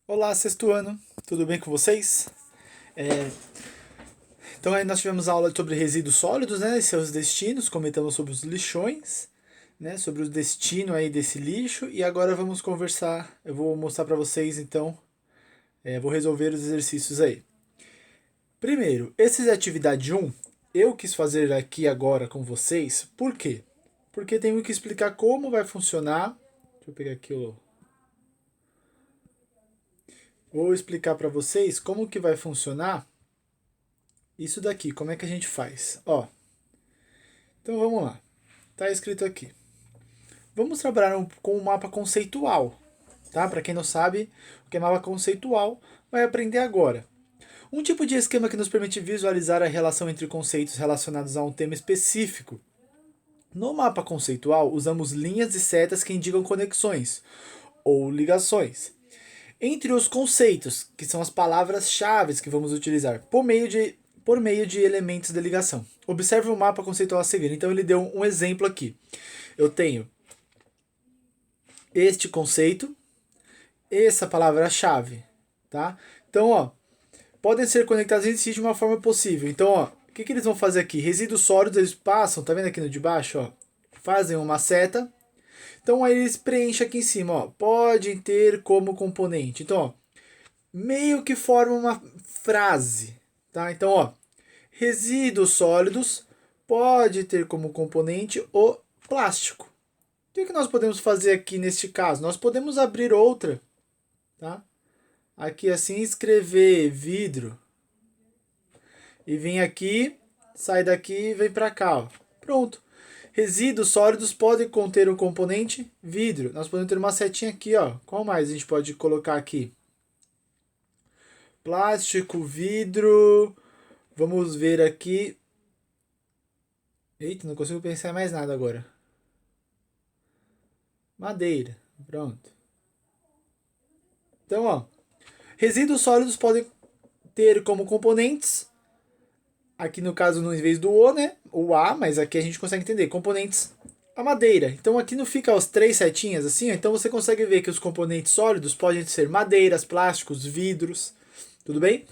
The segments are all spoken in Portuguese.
Olá, sexto ano, tudo bem com vocês? É, então aí nós tivemos aula sobre resíduos sólidos, né, e seus destinos, comentamos sobre os lixões, né, sobre o destino aí desse lixo, e agora vamos conversar, eu vou mostrar para vocês então, vou resolver os exercícios aí. Primeiro, esse é atividade um. Eu quis fazer aqui agora com vocês, por quê? Porque tenho que explicar como vai funcionar, deixa eu pegar aqui o... Vou explicar para vocês como que vai funcionar isso daqui, como é que a gente faz. Ó, então vamos lá. Está escrito aqui. Vamos trabalhar com um mapa conceitual. Tá? Para quem não sabe o que é mapa conceitual, vai aprender agora. Um tipo de esquema que nos permite visualizar a relação entre conceitos relacionados a um tema específico. No mapa conceitual, usamos linhas e setas que indicam conexões ou ligações entre os conceitos, que são as palavras-chave que vamos utilizar, por meio de elementos de ligação. Observe o mapa conceitual a seguir. Então ele deu um exemplo aqui. Eu tenho este conceito, essa palavra-chave, tá? Então, ó, podem ser conectados entre si de uma forma possível. Então, ó, o que eles vão fazer aqui? Resíduos sólidos, eles passam, tá vendo aqui no de baixo, ó? Fazem uma seta. Então, aí eles preenchem aqui em cima, ó. Podem ter como componente. Então, ó, meio que forma uma frase, tá? Então, ó, resíduos sólidos pode ter como componente o plástico. O que nós podemos fazer aqui neste caso? Nós podemos abrir outra, tá? Aqui assim, escrever vidro. E vem aqui, sai daqui e vem para cá, ó. Pronto. Resíduos sólidos podem conter o componente vidro. Nós podemos ter uma setinha aqui, ó. Qual mais a gente pode colocar aqui? Plástico, vidro. Vamos ver aqui. Eita, não consigo pensar em mais nada agora. Madeira. Pronto. Então, ó. Resíduos sólidos podem ter como componentes, aqui no caso, no invés do O, né? O A, mas aqui a gente consegue entender. Componentes, a madeira. Então aqui não fica as três setinhas assim, ó, então você consegue ver que os componentes sólidos podem ser madeiras, plásticos, vidros. Tudo bem?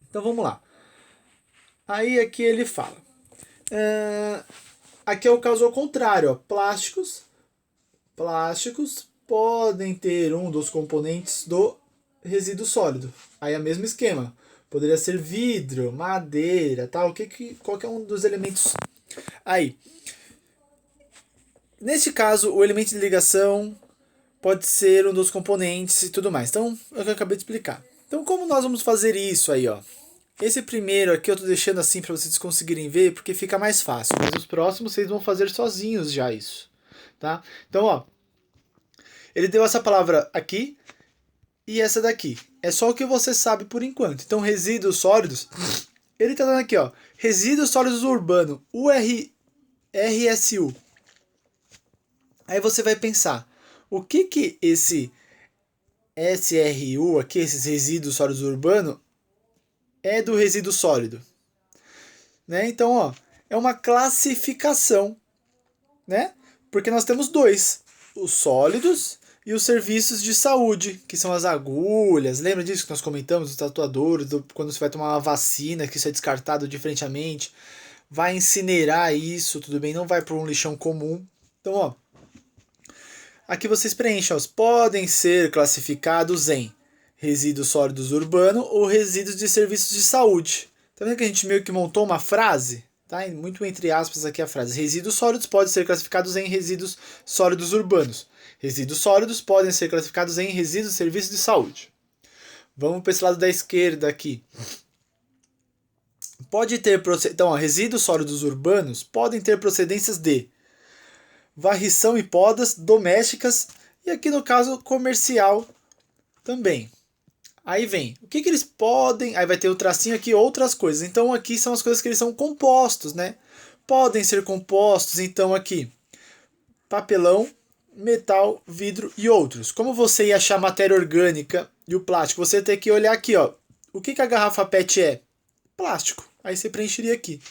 Então vamos lá. Aí aqui ele fala. Aqui é o caso ao contrário, ó. Plásticos podem ter um dos componentes do resíduo sólido. Aí é o mesmo esquema. Poderia ser vidro, madeira, tal. Qualquer um dos elementos. Aí, neste caso, o elemento de ligação pode ser um dos componentes e tudo mais. Então, é o que eu acabei de explicar. Então, como nós vamos fazer isso aí, ó? Esse primeiro aqui eu tô deixando assim para vocês conseguirem ver, porque fica mais fácil. Mas os próximos vocês vão fazer sozinhos já isso, tá? Então, ó, ele deu essa palavra aqui e essa daqui. É só o que você sabe por enquanto. Então, resíduos sólidos, ele tá dando aqui, ó, resíduos sólidos urbano, RSU. Aí você vai pensar, o que que esse SRU aqui, esses resíduos sólidos urbanos, é do resíduo sólido, né? Então, ó, é uma classificação, né? Porque nós temos dois, os sólidos e os serviços de saúde, que são as agulhas. Lembra disso que nós comentamos, os tatuadores, quando você vai tomar uma vacina, que isso é descartado diferentemente, vai incinerar isso, tudo bem? Não vai para um lixão comum. Então, ó, aqui vocês preenchem, ó, podem ser classificados em resíduos sólidos urbanos ou resíduos de serviços de saúde. Tá vendo que a gente meio que montou uma frase? Tá? Muito entre aspas aqui a frase. Resíduos sólidos podem ser classificados em resíduos sólidos urbanos. Resíduos sólidos podem ser classificados em resíduos de serviços de saúde. Vamos para esse lado da esquerda aqui. Pode ter então, ó, resíduos sólidos urbanos podem ter procedências de varrição e podas domésticas e aqui no caso comercial também. Aí vem, o que, que eles podem. Aí vai ter o tracinho aqui, outras coisas. Então aqui são as coisas que eles são compostos, né? Podem ser compostos, então aqui, papelão, metal, vidro e outros. Como você ia achar matéria orgânica e o plástico? Você tem que olhar aqui, ó. O que, que a garrafa PET é? Plástico. Aí você preencheria aqui.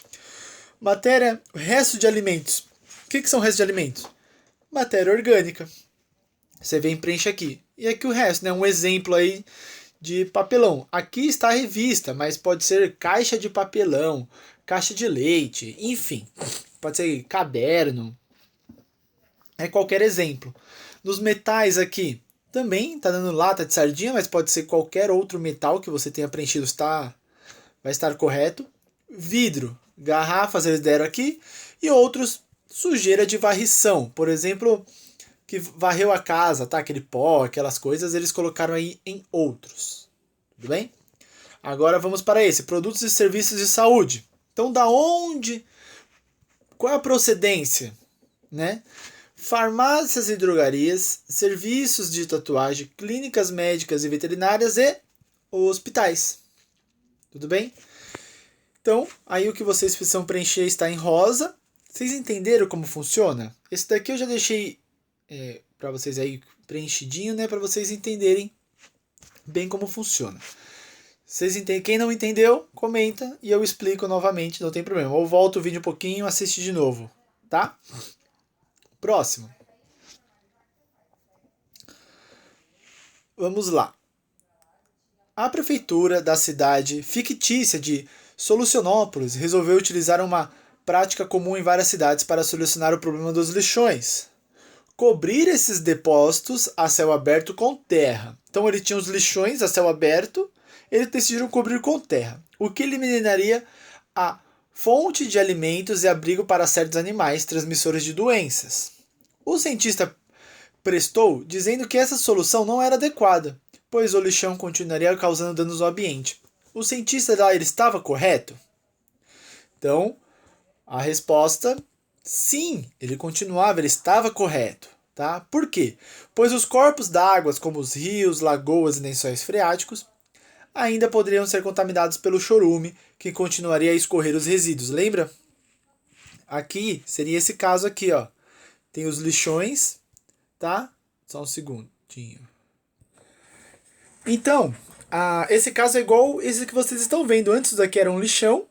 Matéria, resto de alimentos. O que, que são restos de alimentos? Matéria orgânica. Você vem e preenche aqui. e aqui o resto, né? Um exemplo aí de papelão. Aqui está a revista, mas pode ser caixa de papelão, caixa de leite, enfim. Pode ser caderno, é qualquer exemplo. Nos metais aqui, também está dando lata de sardinha, mas pode ser qualquer outro metal que você tenha preenchido, vai estar correto. Vidro, garrafas eles deram aqui, e outros, sujeira de varrição. Por exemplo, que varreu a casa, tá? Aquele pó, aquelas coisas, eles colocaram aí em outros. Tudo bem? Agora vamos para esse, produtos e serviços de saúde. Então, da onde? Qual é a procedência? Né? Farmácias e drogarias, serviços de tatuagem, clínicas médicas e veterinárias e hospitais. Tudo bem? Então, aí o que vocês precisam preencher está em rosa. Vocês entenderam como funciona? Esse daqui eu já deixei para vocês aí preenchidinho, né, para vocês entenderem bem como funciona. Vocês entendem? Quem não entendeu, comenta e eu explico novamente, não tem problema. Ou volta o vídeo um pouquinho, assiste de novo, tá? Próximo. Vamos lá. A prefeitura da cidade fictícia de Solucionópolis resolveu utilizar uma prática comum em várias cidades para solucionar o problema dos lixões. Cobrir esses depósitos a céu aberto com terra. Então ele tinha os lixões a céu aberto, eles decidiram cobrir com terra, o que eliminaria a fonte de alimentos e abrigo para certos animais transmissores de doenças. O cientista prestou dizendo que essa solução não era adequada, pois o lixão continuaria causando danos ao ambiente. O cientista lá, ele estava correto? Então, a resposta, sim, ele continuava, ele estava correto. Tá? Por quê? Pois os corpos d'água, como os rios, lagoas e lençóis freáticos, ainda poderiam ser contaminados pelo chorume, que continuaria a escorrer os resíduos. Lembra? Aqui seria esse caso aqui, ó. Tem os lixões, tá? Só um segundinho. Então, esse caso é igual esse que vocês estão vendo. Antes daqui era um lixão,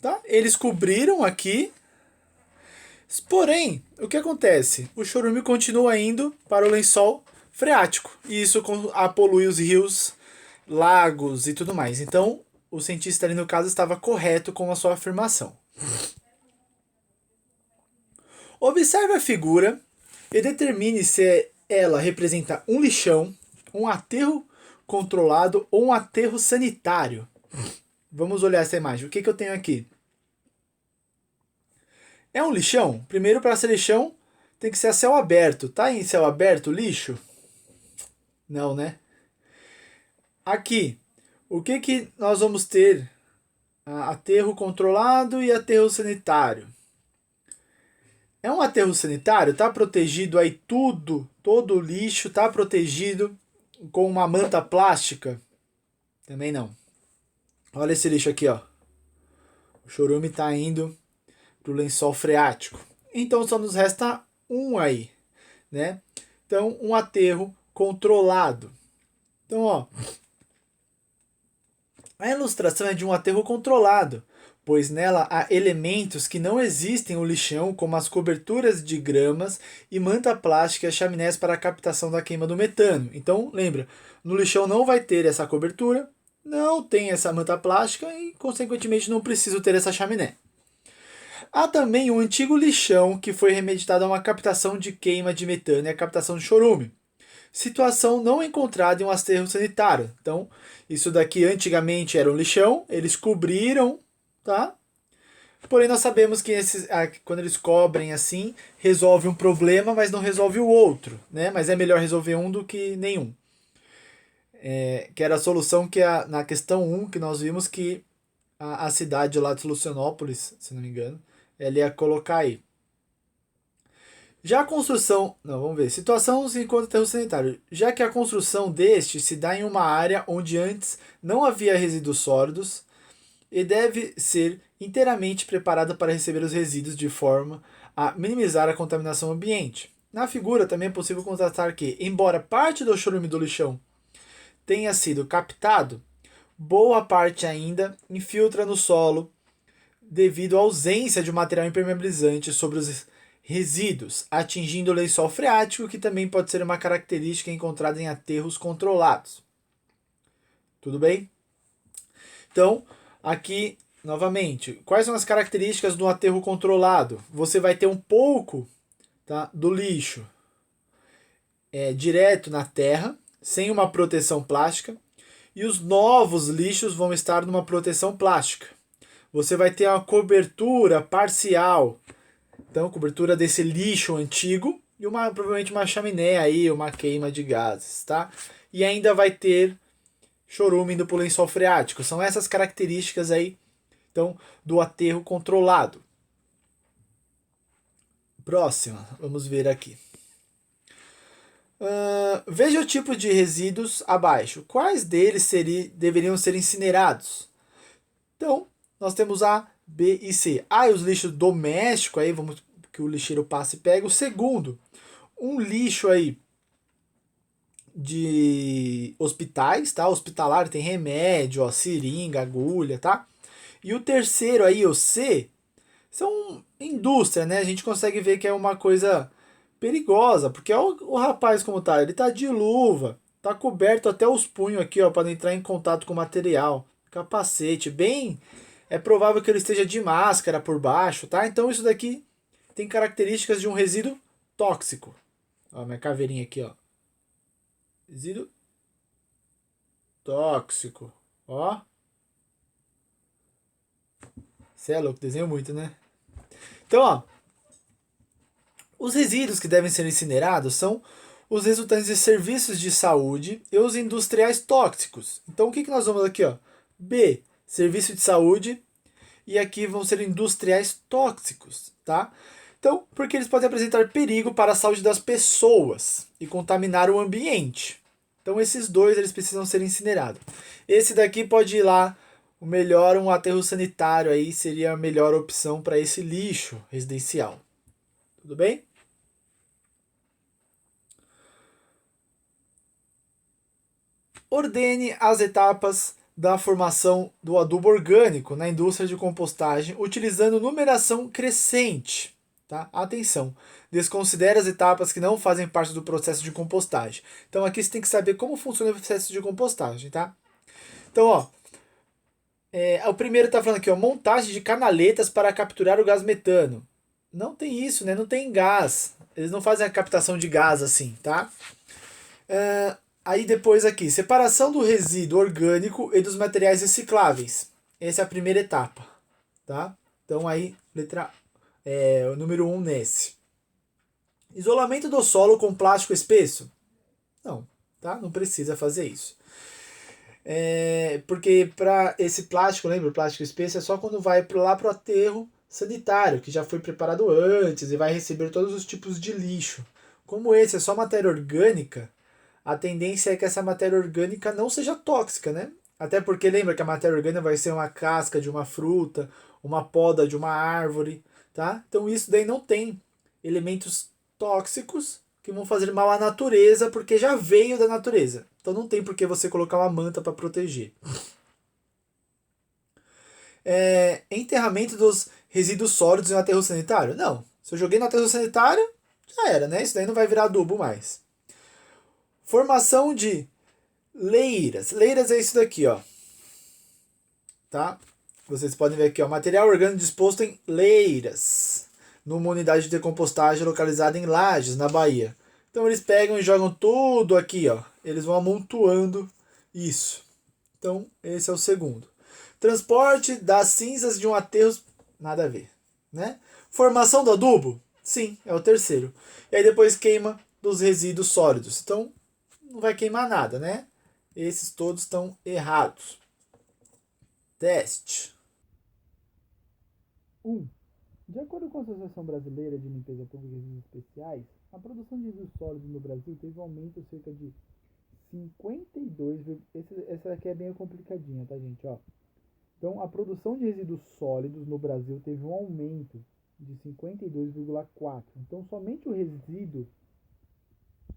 tá? Eles cobriram aqui. Porém, o que acontece? O chorume continua indo para o lençol freático. E isso polui os rios, lagos e tudo mais. Então, o cientista ali no caso estava correto com a sua afirmação. Observe a figura e determine se ela representa um lixão, um aterro controlado ou um aterro sanitário. Vamos olhar essa imagem. O que eu tenho aqui? É um lixão? Primeiro, para ser lixão, tem que ser a céu aberto. Tá em céu aberto lixo? Não, né? Aqui, o que nós vamos ter? Aterro controlado e aterro sanitário. É um aterro sanitário? Tá protegido aí tudo, todo o lixo tá protegido com uma manta plástica? Também não. Olha esse lixo aqui, ó. O chorume tá indo pro lençol freático. Então só nos resta um aí, né? Então, um aterro controlado. Então, ó, a ilustração é de um aterro controlado, pois nela há elementos que não existem no lixão, como as coberturas de gramas e manta plástica e chaminés para a captação da queima do metano. Então, lembra, no lixão não vai ter essa cobertura, não tem essa manta plástica e, consequentemente, não preciso ter essa chaminé. Há também um antigo lixão que foi remeditado a uma captação de queima de metano e a captação de chorume. Situação não encontrada em um aterro sanitário. Então, isso daqui antigamente era um lixão, eles cobriram, tá? Porém, nós sabemos que quando eles cobrem assim, resolve um problema, mas não resolve o outro, né? Mas é melhor resolver um do que nenhum. Que era a solução que na questão 1, que nós vimos que a cidade lá de Solucionópolis, se não me engano, ela ia colocar aí. Já a construção. Não, vamos ver. Situação se encontra aterro sanitário. Já que a construção deste se dá em uma área onde antes não havia resíduos sólidos e deve ser inteiramente preparada para receber os resíduos de forma a minimizar a contaminação ambiente. Na figura também é possível constatar que, embora parte do chorume do lixão tenha sido captado, boa parte ainda infiltra no solo devido à ausência de um material impermeabilizante sobre os resíduos, atingindo o lençol freático, que também pode ser uma característica encontrada em aterros controlados. Tudo bem? Então, aqui, novamente, quais são as características do aterro controlado? Você vai ter um pouco, tá, do lixo direto na terra, sem uma proteção plástica, e os novos lixos vão estar numa proteção plástica. Você vai ter uma cobertura parcial, então cobertura desse lixo antigo e provavelmente uma chaminé aí, uma queima de gases, tá? E ainda vai ter chorume indo para o lençol freático. São essas características aí, então, do aterro controlado. Próxima, vamos ver aqui. Veja o tipo de resíduos abaixo. Quais deles deveriam ser incinerados? Então, nós temos A, B e C. A é os lixos domésticos, aí vamos que o lixeiro passa e pega. O segundo, um lixo aí de hospitais, tá? Hospitalar tem remédio, ó, seringa, agulha, tá? E o terceiro aí, o C, são indústria, né? A gente consegue ver que é uma coisa perigosa, porque olha o rapaz como tá, ele tá de luva, tá coberto até os punhos aqui, ó, para não entrar em contato com o material. Capacete, bem, é provável que ele esteja de máscara por baixo, tá? Então isso daqui tem características de um resíduo tóxico. Ó, minha caveirinha aqui, ó. Resíduo tóxico, ó. Cê é louco, desenho muito, né? Então, ó, os resíduos que devem ser incinerados são os resultantes de serviços de saúde e os industriais tóxicos. Então, o que nós vamos aqui, ó? B, serviço de saúde, e aqui vão ser industriais tóxicos, tá? Então, porque eles podem apresentar perigo para a saúde das pessoas e contaminar o ambiente. Então, esses dois eles precisam ser incinerados. Esse daqui pode ir lá, o melhor, um aterro sanitário aí seria a melhor opção para esse lixo residencial. Tudo bem? Ordene as etapas da formação do adubo orgânico na indústria de compostagem utilizando numeração crescente. Tá? Atenção, desconsidere as etapas que não fazem parte do processo de compostagem. Então aqui você tem que saber como funciona o processo de compostagem. Tá? Então, ó, o primeiro está falando aqui, ó, montagem de canaletas para capturar o gás metano. Não tem isso, né? Não tem gás. Eles não fazem a captação de gás assim, tá? Aí depois aqui, separação do resíduo orgânico e dos materiais recicláveis. Essa é a primeira etapa, tá? Então aí, o número 1 nesse. Isolamento do solo com plástico espesso? Não, tá? Não precisa fazer isso. Porque para esse plástico, lembra? O plástico espesso é só quando vai lá para o aterro sanitário, que já foi preparado antes e vai receber todos os tipos de lixo. Como esse é só matéria orgânica, a tendência é que essa matéria orgânica não seja tóxica, né? Até porque lembra que a matéria orgânica vai ser uma casca de uma fruta, uma poda de uma árvore, tá? Então isso daí não tem elementos tóxicos que vão fazer mal à natureza, porque já veio da natureza. Então não tem por que você colocar uma manta para proteger. Enterramento dos resíduos sólidos em um aterro sanitário? Não. Se eu joguei no aterro sanitário, já era, né? Isso daí não vai virar adubo mais. Formação de leiras. Leiras é isso daqui, ó. Tá? Vocês podem ver aqui, ó. Material orgânico disposto em leiras. Numa unidade de decompostagem localizada em Lages, na Bahia. Então eles pegam e jogam tudo aqui, ó. Eles vão amontoando isso. Então, esse é o segundo. Transporte das cinzas de um aterro. Nada a ver, né? Formação do adubo? Sim, é o terceiro. E aí depois queima dos resíduos sólidos. Então, não vai queimar nada, né? Esses todos estão errados. Teste. 1. De acordo com a Associação Brasileira de Limpeza Pública e Resíduos Especiais, a produção de resíduos sólidos no Brasil teve um aumento de cerca de 52. Essa aqui é bem complicadinha, tá, gente? Ó. Então, a produção de resíduos sólidos no Brasil teve um aumento de 52,4. Então, somente o resíduo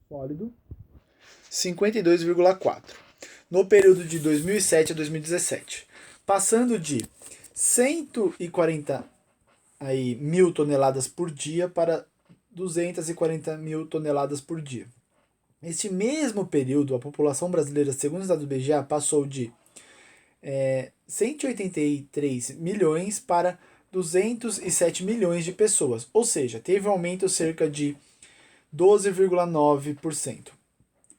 sólido 52,4 no período de 2007 a 2017, passando de 140 mil toneladas por dia para 240 mil toneladas por dia. Neste mesmo período, a população brasileira, segundo os dados do IBGE, passou de 183 milhões para 207 milhões de pessoas, ou seja, teve um aumento cerca de 12,9%.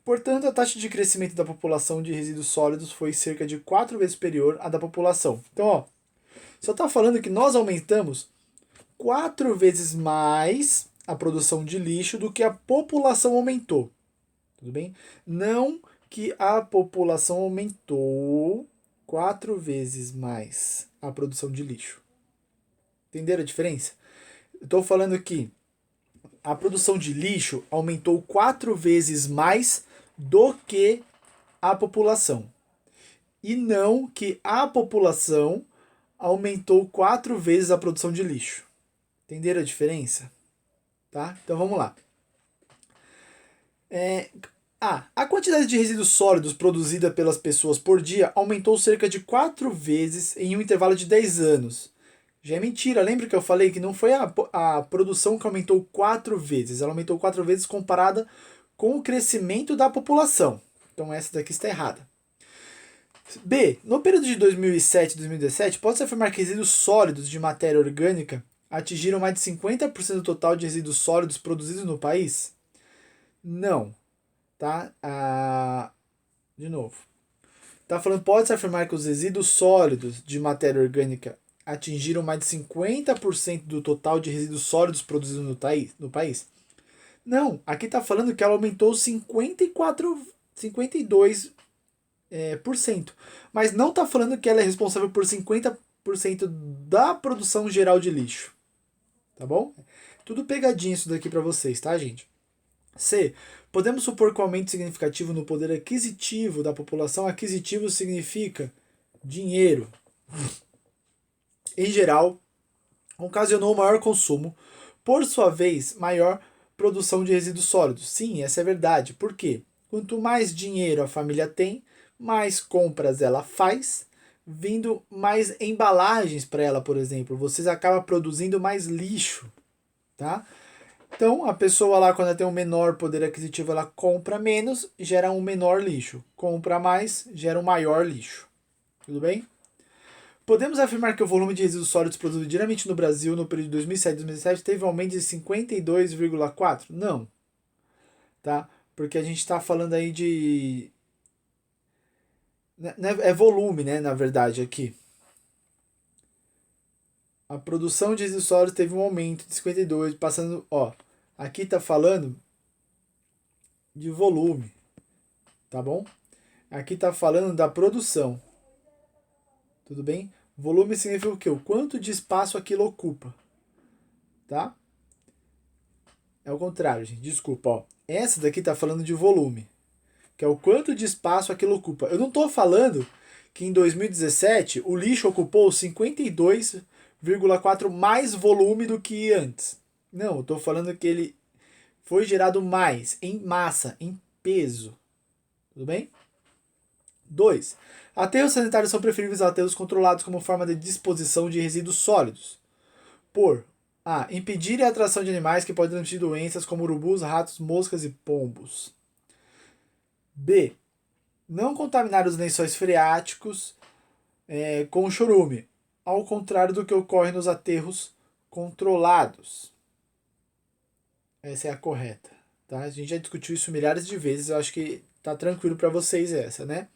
Portanto, a taxa de crescimento da população de resíduos sólidos foi cerca de 4 vezes superior à da população. Então, ó, só está falando que nós aumentamos 4 vezes mais a produção de lixo do que a população aumentou. Tudo bem? Não que a população aumentou 4 vezes mais a produção de lixo. Entenderam a diferença? Estou falando que a produção de lixo aumentou 4 vezes mais do que a população. E não que a população aumentou 4 vezes a produção de lixo. Entenderam a diferença? Tá? Então vamos lá. A quantidade de resíduos sólidos produzida pelas pessoas por dia aumentou cerca de 4 vezes em um intervalo de 10 anos. Já é mentira, lembra que eu falei que não foi a produção que aumentou 4 vezes, ela aumentou 4 vezes comparada com o crescimento da população. Então essa daqui está errada. B. No período de 2007 e 2017, pode-se afirmar que resíduos sólidos de matéria orgânica atingiram mais de 50% do total de resíduos sólidos produzidos no país? Não. Tá? De novo. Tá falando, pode-se afirmar que os resíduos sólidos de matéria orgânica atingiram mais de 50% do total de resíduos sólidos produzidos no país? Não, aqui está falando que ela aumentou 52%. Mas não está falando que ela é responsável por 50% da produção geral de lixo. Tá bom? Tudo pegadinho isso daqui para vocês, tá, gente? C. Podemos supor que o aumento significativo no poder aquisitivo da população. Aquisitivo significa dinheiro. Em geral, ocasionou maior consumo, por sua vez, maior produção de resíduos sólidos. Sim, essa é verdade. Por quê? Quanto mais dinheiro a família tem, mais compras ela faz, vindo mais embalagens para ela, por exemplo. Vocês acabam produzindo mais lixo, tá? Então, a pessoa lá, quando ela tem um menor poder aquisitivo, ela compra menos, gera um menor lixo. Compra mais, gera um maior lixo. Tudo bem? Podemos afirmar que o volume de resíduos sólidos produzido diretamente no Brasil no período de 2007 e 2017 teve um aumento de 52,4%? Não. Tá? Porque a gente está falando aí de... É volume, né, na verdade, aqui. A produção de resíduos sólidos teve um aumento de 52%, passando... Ó, aqui está falando de volume. Tá bom? Aqui está falando da produção. Tudo bem? Volume significa o quê? O quanto de espaço aquilo ocupa. Tá? É o contrário, gente. Desculpa, ó. Essa daqui está falando de volume, que é o quanto de espaço aquilo ocupa. Eu não estou falando que em 2017 o lixo ocupou 52,4% mais volume do que antes. Não, eu estou falando que ele foi gerado mais, em massa, em peso. Tudo bem? 2. Aterros sanitários são preferíveis a aterros controlados como forma de disposição de resíduos sólidos. Por A. Impedir a atração de animais que podem transmitir doenças como urubus, ratos, moscas e pombos. B. Não contaminar os lençóis freáticos com chorume, ao contrário do que ocorre nos aterros controlados. Essa é a correta. Tá? A gente já discutiu isso milhares de vezes, eu acho que tá tranquilo para vocês essa, né?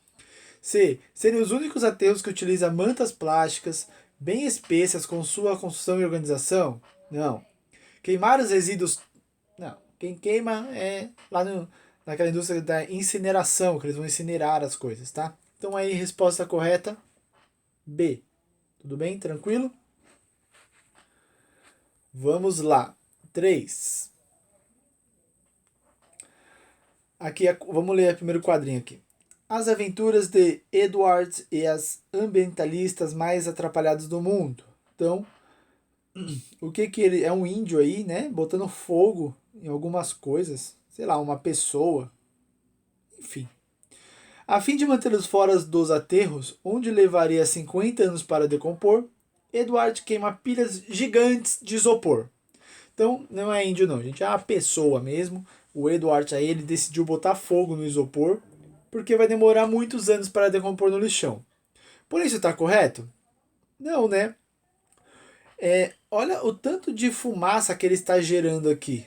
C. Serem os únicos aterros que utilizam mantas plásticas bem espessas com sua construção e organização? Não. Queimar os resíduos... Não. Quem queima é lá naquela indústria da incineração, que eles vão incinerar as coisas, tá? Então aí, resposta correta, B. Tudo bem? Tranquilo? Vamos lá. 3. Aqui, vamos ler o primeiro quadrinho aqui. As aventuras de Edward e as ambientalistas mais atrapalhadas do mundo. Então, o que ele é um índio aí, né? Botando fogo em algumas coisas. Sei lá, uma pessoa. Enfim. A fim de mantê-los fora dos aterros, onde levaria 50 anos para decompor, Edward queima pilhas gigantes de isopor. Então, não é índio não, gente. É uma pessoa mesmo. O Edward aí, ele decidiu botar fogo no isopor, porque vai demorar muitos anos para decompor no lixão. Por isso está correto? Não, né? Olha o tanto de fumaça que ele está gerando aqui.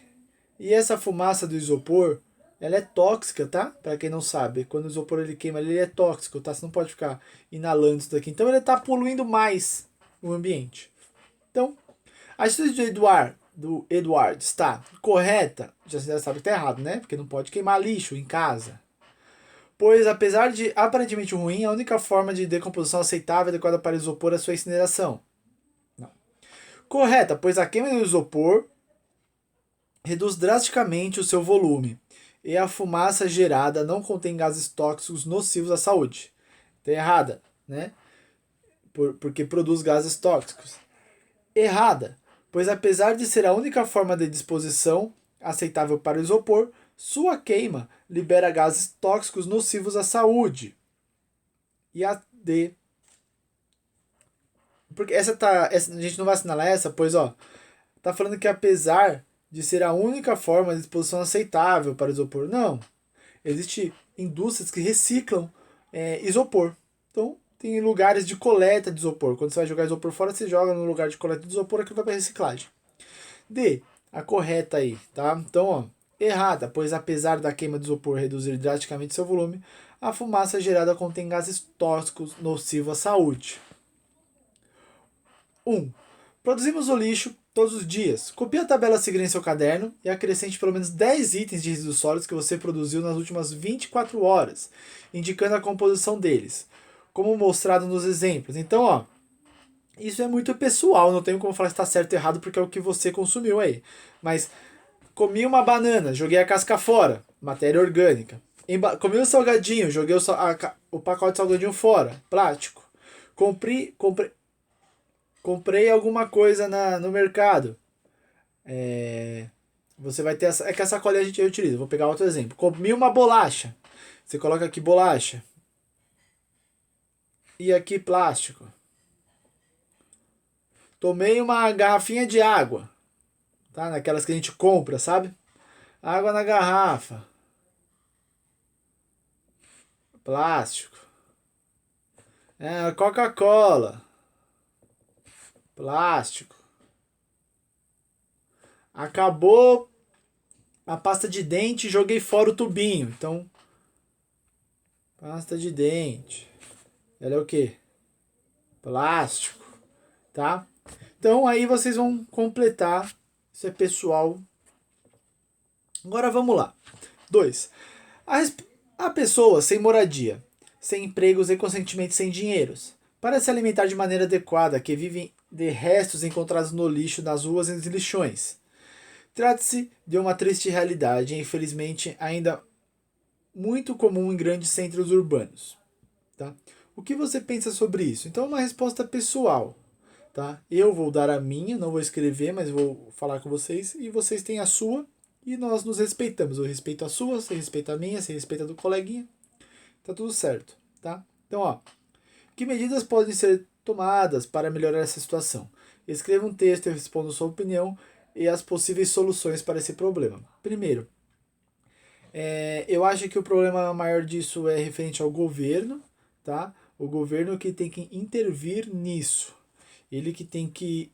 E essa fumaça do isopor, ela é tóxica, tá? Para quem não sabe, quando o isopor ele queima, ele é tóxico, tá? Você não pode ficar inalando isso daqui. Então ele está poluindo mais o ambiente. Então, a atitude do Edward está correta? Já você já sabe que está errado, né? Porque não pode queimar lixo em casa. Pois, apesar de aparentemente ruim, a única forma de decomposição aceitável e adequada para isopor é a sua incineração. Não. Correta, pois a queima do isopor reduz drasticamente o seu volume e a fumaça gerada não contém gases tóxicos nocivos à saúde. Está errada, né? Porque produz gases tóxicos. Errada, pois apesar de ser a única forma de disposição aceitável para o isopor, sua queima libera gases tóxicos nocivos à saúde. E a D. Porque a gente não vai assinalar essa, pois ó, tá falando que apesar de ser a única forma de disposição aceitável para o isopor, não. Existem indústrias que reciclam isopor. Então, tem lugares de coleta de isopor. Quando você vai jogar isopor fora, você joga no lugar de coleta de isopor, aquilo vai para reciclagem. D, a correta aí, tá? Então, ó, errada, pois apesar da queima de isopor reduzir drasticamente seu volume, a fumaça gerada contém gases tóxicos nocivos à saúde. 1. Produzimos o lixo todos os dias. Copie a tabela a seguir em seu caderno e acrescente pelo menos 10 itens de resíduos sólidos que você produziu nas últimas 24 horas, indicando a composição deles, como mostrado nos exemplos. Então, ó, isso é muito pessoal, não tenho como falar se está certo ou errado porque é o que você consumiu aí. Mas comi uma banana, joguei a casca fora, matéria orgânica. Comi um salgadinho, joguei o pacote de salgadinho fora, plástico. Comprei alguma coisa no mercado. Você vai ter essa. É que a sacolinha a gente utiliza. Vou pegar outro exemplo. Comi uma bolacha. Você coloca aqui bolacha. E aqui plástico. Tomei uma garrafinha de água. Tá? Naquelas que a gente compra, sabe? Água na garrafa. Plástico. Coca-Cola. Plástico. Acabou a pasta de dente, joguei fora o tubinho. Então, pasta de dente. Ela é o quê? Plástico, tá? Então aí vocês vão completar. Isso é pessoal. Agora vamos lá. 2. A pessoa sem moradia, sem empregos e consequentemente sem dinheiros, para se alimentar de maneira adequada, que vivem de restos encontrados no lixo, nas ruas e nos lixões. Trata-se de uma triste realidade e infelizmente ainda muito comum em grandes centros urbanos. Tá? O que você pensa sobre isso? Então, é uma resposta pessoal. Tá? Eu vou dar a minha, não vou escrever, mas vou falar com vocês, e vocês têm a sua, e nós nos respeitamos. Eu respeito a sua, você respeita a minha, você respeita a do coleguinha. Tá tudo certo. Tá? Então, ó, que medidas podem ser tomadas para melhorar essa situação? Escreva um texto e responda sua opinião e as possíveis soluções para esse problema. Primeiro, eu acho que o problema maior disso é referente ao governo, tá? O governo que tem que intervir nisso. Ele que tem que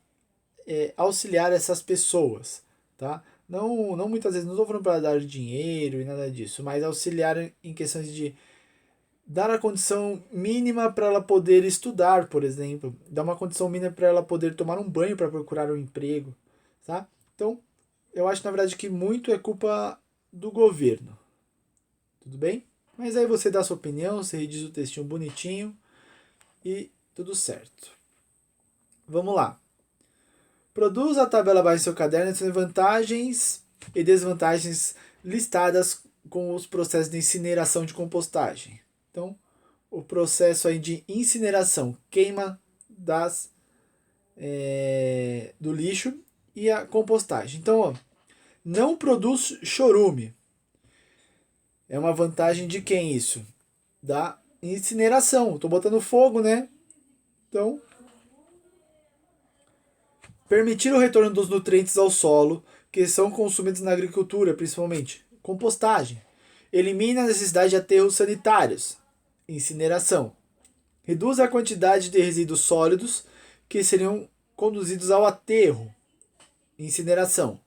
auxiliar essas pessoas, tá? Não muitas vezes, não estou falando para dar dinheiro e nada disso, mas auxiliar em questões de dar a condição mínima para ela poder estudar, por exemplo, dar uma condição mínima para ela poder tomar um banho para procurar um emprego, tá? Então, eu acho na verdade que muito é culpa do governo, tudo bem? Mas aí você dá a sua opinião, você rediz o textinho bonitinho e tudo certo. Vamos lá. Produza a tabela abaixo do seu caderno sem vantagens e desvantagens listadas com os processos de incineração e de compostagem. Então, o processo aí de incineração, queima do lixo e a compostagem. Então, ó, não produz chorume. É uma vantagem de quem isso? Da incineração. Estou botando fogo, né? Então, Permitir o retorno dos nutrientes ao solo, que são consumidos na agricultura, principalmente. Compostagem. Elimina a necessidade de aterros sanitários. Incineração. Reduz a quantidade de resíduos sólidos que seriam conduzidos ao aterro. Incineração.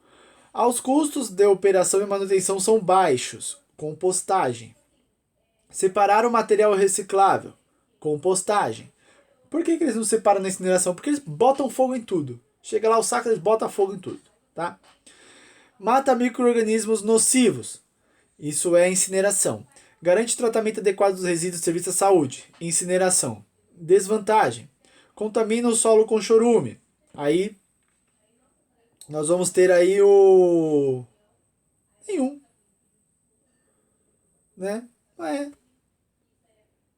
Os custos de operação e manutenção são baixos. Compostagem. Separar o material reciclável. Compostagem. Por que eles não separam na incineração? Porque eles botam fogo em tudo. Chega lá o saco, eles botam fogo em tudo. Tá? Mata micro-organismos nocivos. Isso é incineração. Garante tratamento adequado dos resíduos de serviço à saúde. Incineração. Desvantagem. Contamina o solo com chorume. Aí nós vamos ter aí o... Nenhum. Né? Não é.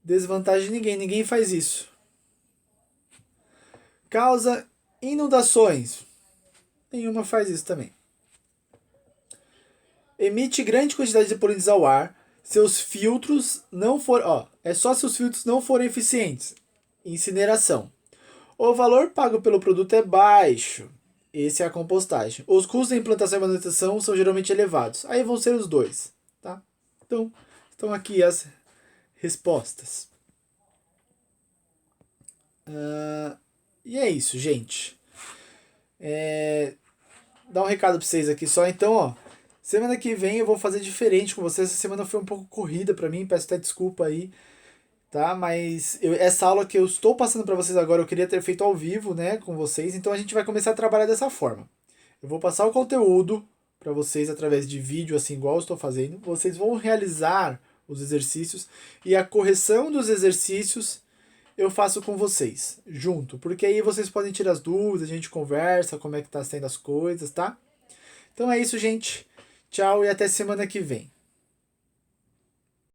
Desvantagem de ninguém. Ninguém faz isso. Causa inundações. Nenhuma faz isso também. Emite grande quantidade de poluentes ao ar. Seus filtros não forem... é só se os filtros não forem eficientes. Incineração. O valor pago pelo produto é baixo. Esse é a compostagem. Os custos de implantação e manutenção são geralmente elevados. Aí vão ser os dois. Tá? Então, estão aqui as respostas. E é isso, gente. Dar um recado pra vocês aqui só. Então, semana que vem eu vou fazer diferente com vocês. Essa semana foi um pouco corrida pra mim. Peço até desculpa aí. Tá? Mas essa aula que eu estou passando para vocês agora, eu queria ter feito ao vivo, né, com vocês. Então a gente vai começar a trabalhar dessa forma. Eu vou passar o conteúdo para vocês através de vídeo, assim igual eu estou fazendo. Vocês vão realizar os exercícios e a correção dos exercícios eu faço com vocês, junto. Porque aí vocês podem tirar as dúvidas, a gente conversa, como é que tá sendo as coisas, tá? Então é isso, gente. Tchau e até semana que vem.